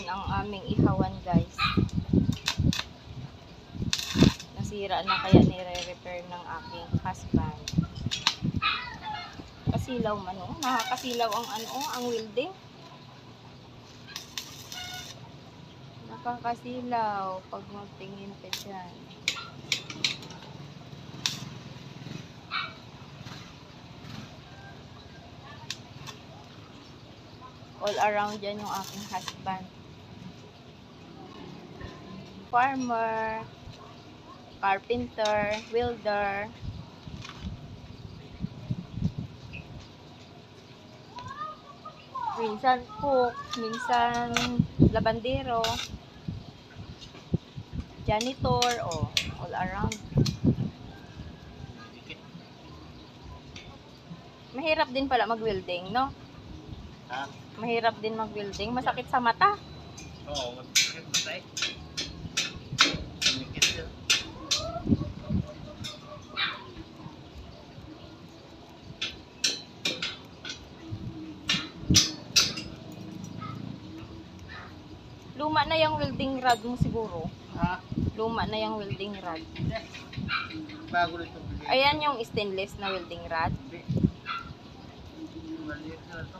ang aming ihawan, guys. Nasira na kaya nire-repair ng aking husband. Kasilaw man, oh. Nakakasilaw ang ang welding. Nakakasilaw pag magtingin ka dyan. All around dyan yung aking husband. Farmer, carpenter, welder. Minsan cook, minsan labandero, janitor, oh, all around. Mahirap din pala mag-welding, no? Ha? Mahirap din mag-welding. Masakit sa mata. Oo, masakit matay. Masakit yun. Luma na yung welding rod mo siguro. Ha? Luma na yung welding rod. Bago rin itong bigay. Ayan yung stainless na welding rod. Maliit na ito.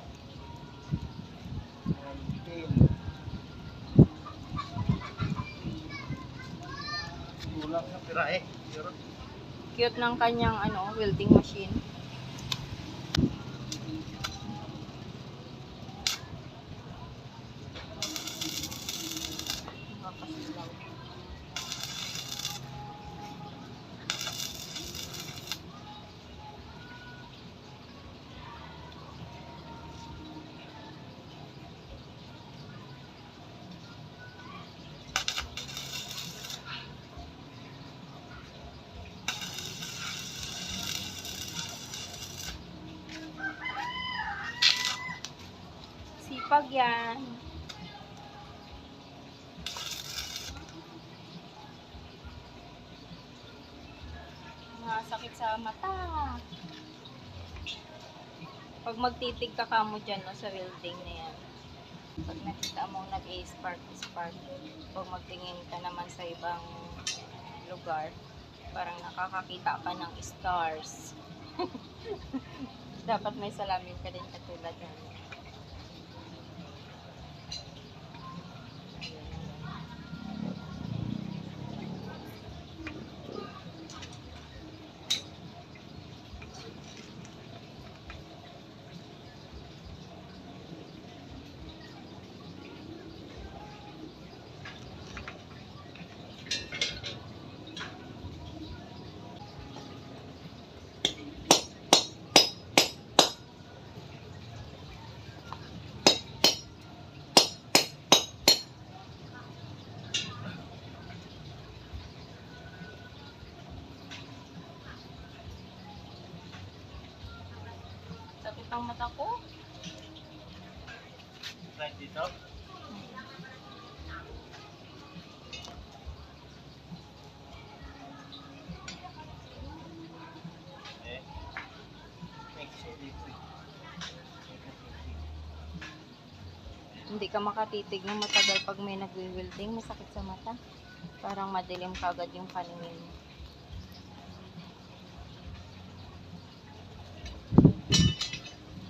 Kulang na pira eh. Cute ng kanyang welding machine. Nakakasilaw. Sipag yan. Masakit sa mata. Pag magtitig ka kamo dyan, no, sa welding na yan. Pag nakita mo nag-spark. Pag magtingin ka naman sa ibang lugar, parang nakakakita ka ng stars. Dapat may salamin ka din katulad yan. Sakit ang mata ko. Right dito. Hindi ka makatitig ng matagal pag may nagwi-welding. Masakit sa mata. Parang madilim kagad yung paningin mo.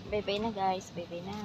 Bye-bye na, guys. Bye-bye na.